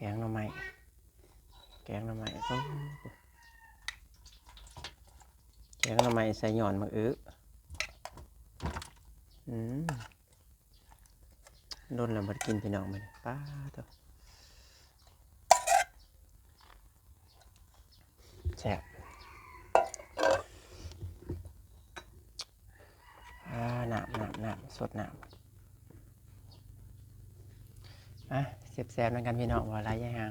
กงหน่อไม้แกงหน่อไม้แกงหน่อไม้ใส่หย่อนมะอึโดนแล้วบ่ได้กินพี่น้องมันป้าเถอะแซ่บน้ำสดน้ำแซ่บๆนำกันพี่น้องว่าหลายอย่าง